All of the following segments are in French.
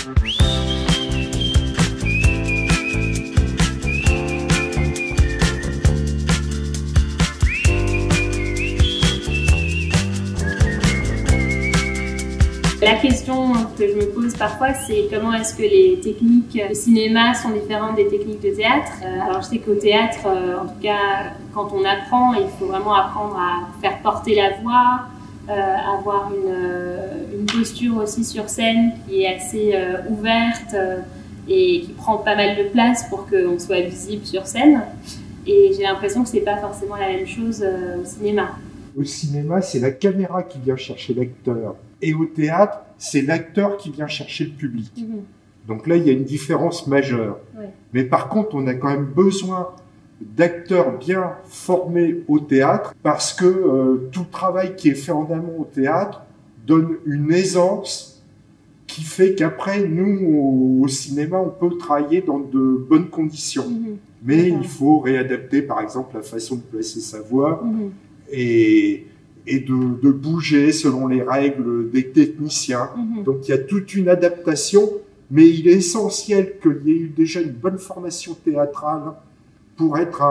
La question que je me pose parfois, c'est comment est-ce que les techniques de cinéma sont différentes des techniques de théâtre. Alors je sais qu'au théâtre, en tout cas, quand on apprend, il faut vraiment apprendre à faire porter la voix, avoir une posture aussi sur scène qui est assez ouverte et qui prend pas mal de place pour qu'on soit visible sur scène. Et j'ai l'impression que c'est pas forcément la même chose au cinéma. Au cinéma, c'est la caméra qui vient chercher l'acteur. Et au théâtre, c'est l'acteur qui vient chercher le public. Donc là, il y a une différence majeure. Ouais. Mais par contre, on a quand même besoin d'acteurs bien formés au théâtre parce que tout le travail qui est fait en amont au théâtre donne une aisance qui fait qu'après, nous, au cinéma, on peut travailler dans de bonnes conditions. Mais il faut réadapter, par exemple, la façon de placer sa voix et de bouger selon les règles des techniciens. Donc il y a toute une adaptation, mais il est essentiel qu'il y ait eu déjà une bonne formation théâtrale pour être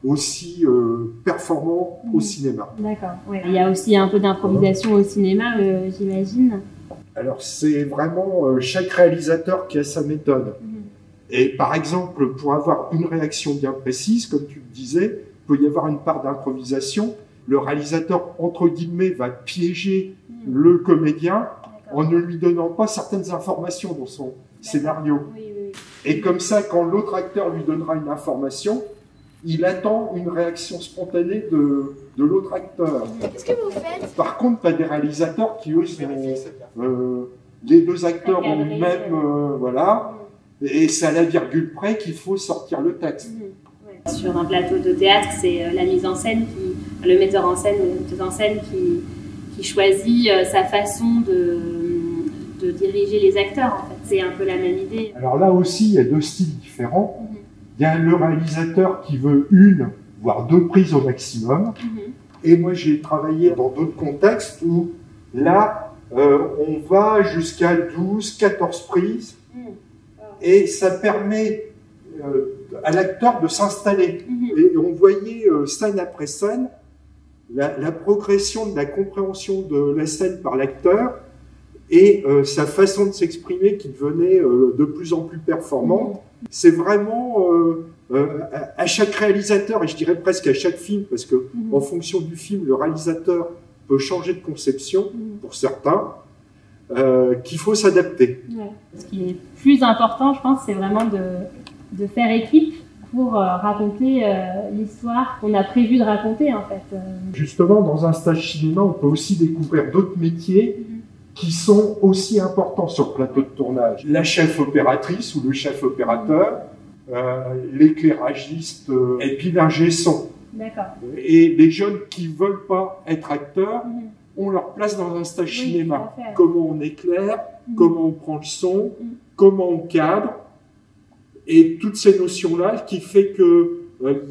aussi performant au cinéma. D'accord. Ouais. Il y a aussi un peu d'improvisation au cinéma, j'imagine. Alors c'est vraiment chaque réalisateur qui a sa méthode. Et par exemple, pour avoir une réaction bien précise, comme tu le disais, il peut y avoir une part d'improvisation. Le réalisateur, entre guillemets, va piéger le comédien en ne lui donnant pas certaines informations dans son scénario. Et comme ça, quand l'autre acteur lui donnera une information, il attend une réaction spontanée de l'autre acteur. Qu'est-ce que vous faites? Par contre, tu as des réalisateurs qui, eux, sont... les deux acteurs ont le même... voilà. Et c'est à la virgule près qu'il faut sortir le texte. Sur un plateau de théâtre, c'est la mise en scène, le metteur en scène, la metteuse en scène qui choisit sa façon de diriger les acteurs. En fait, c'est un peu la même idée. Alors là aussi, il y a deux styles différents. Il y a le réalisateur qui veut une, voire deux prises au maximum. Et moi, j'ai travaillé dans d'autres contextes où là, on va jusqu'à 12, 14 prises. Et ça permet à l'acteur de s'installer. Et on voyait scène après scène la progression de la compréhension de la scène par l'acteur et sa façon de s'exprimer qui devenait de plus en plus performante. C'est vraiment à chaque réalisateur, et je dirais presque à chaque film, parce que en fonction du film, le réalisateur peut changer de conception pour certains, qu'il faut s'adapter. Ce qui est plus important, je pense, c'est vraiment de faire équipe pour raconter l'histoire qu'on a prévu de raconter, en fait. Justement, dans un stage cinéma, on peut aussi découvrir d'autres métiers qui sont aussi importants sur le plateau de tournage. La chef opératrice ou le chef opérateur, l'éclairagiste et puis l'ingé son. D'accord. Et les jeunes qui veulent pas être acteurs, on leur place dans un stage cinéma. Comment on éclaire, comment on prend le son, comment on cadre, et toutes ces notions-là qui fait que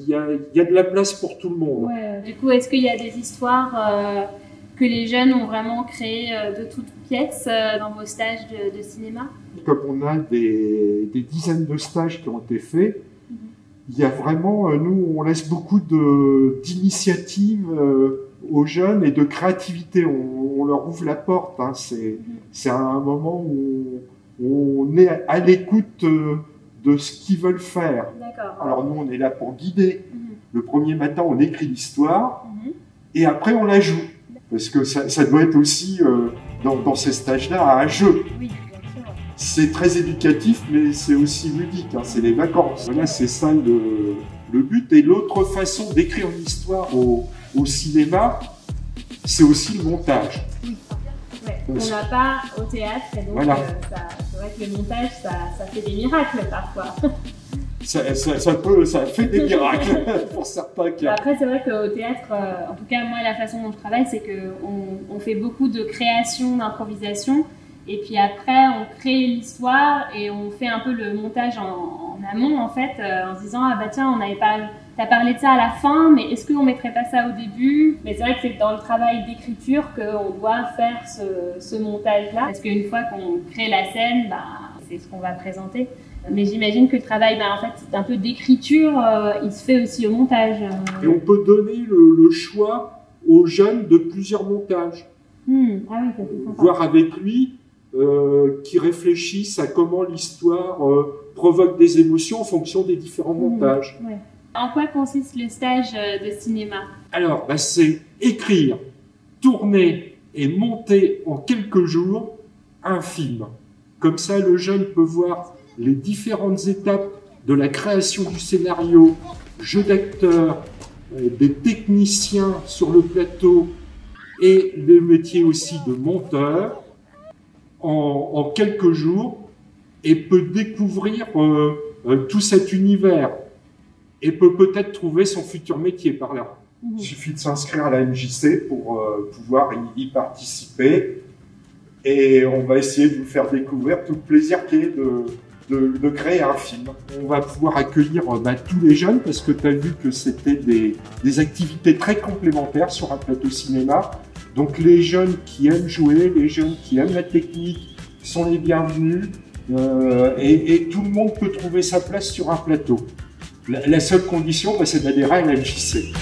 y a de la place pour tout le monde. Du coup, est-ce qu'il y a des histoires que les jeunes ont vraiment créées de toutes pièces dans vos stages de cinéma? Comme on a des dizaines de stages qui ont été faits, il y a vraiment, nous, on laisse beaucoup d'initiatives aux jeunes et de créativité. On leur ouvre la porte. Hein. C'est un moment où on est à l'écoute de ce qu'ils veulent faire. Alors nous, on est là pour guider. Le premier matin, on écrit l'histoire et après, on la joue. Parce que ça doit être aussi, dans ces stages-là, un jeu. C'est très éducatif, mais c'est aussi ludique. Hein. C'est les vacances. Voilà, c'est ça le but. Et l'autre façon d'écrire une histoire au cinéma, c'est aussi le montage. On n'a pas au théâtre, et donc c'est vrai que le montage, ça fait des miracles parfois. Ça fait des miracles pour certains cas. Après, c'est vrai qu'au théâtre, en tout cas moi, la façon dont je travaille, c'est qu'on fait beaucoup de création, d'improvisation, et puis après, on crée l'histoire et on fait un peu le montage en amont, en fait, en se disant, ah bah tiens, on n'avait pas Tu as parlé de ça à la fin, mais est-ce qu'on ne mettrait pas ça au début? Mais c'est vrai que c'est dans le travail d'écriture qu'on doit faire ce montage-là. Parce qu'une fois qu'on crée la scène, c'est ce qu'on va présenter. Mais j'imagine que le travail, en fait, c'est un peu d'écriture, il se fait aussi au montage. Et on peut donner le choix aux jeunes de plusieurs montages. Ah oui, ça c'est sympa. Voir avec lui, qui réfléchissent à comment l'histoire provoque des émotions en fonction des différents montages. Ouais. En quoi consiste le stage de cinéma? Alors, c'est écrire, tourner et monter en quelques jours un film. Comme ça, le jeune peut voir les différentes étapes de la création du scénario, jeu d'acteurs, des techniciens sur le plateau et le métier aussi de monteur en quelques jours, et peut découvrir tout cet univers et peut peut-être trouver son futur métier par là. Il suffit de s'inscrire à la MJC pour pouvoir y participer, et on va essayer de vous faire découvrir tout le plaisir qu'il y a de créer un film. On va pouvoir accueillir tous les jeunes, parce que tu as vu que c'était des activités très complémentaires sur un plateau cinéma. Donc les jeunes qui aiment jouer, les jeunes qui aiment la technique sont les bienvenus, et tout le monde peut trouver sa place sur un plateau. La seule condition, c'est d'adhérer à la MJC.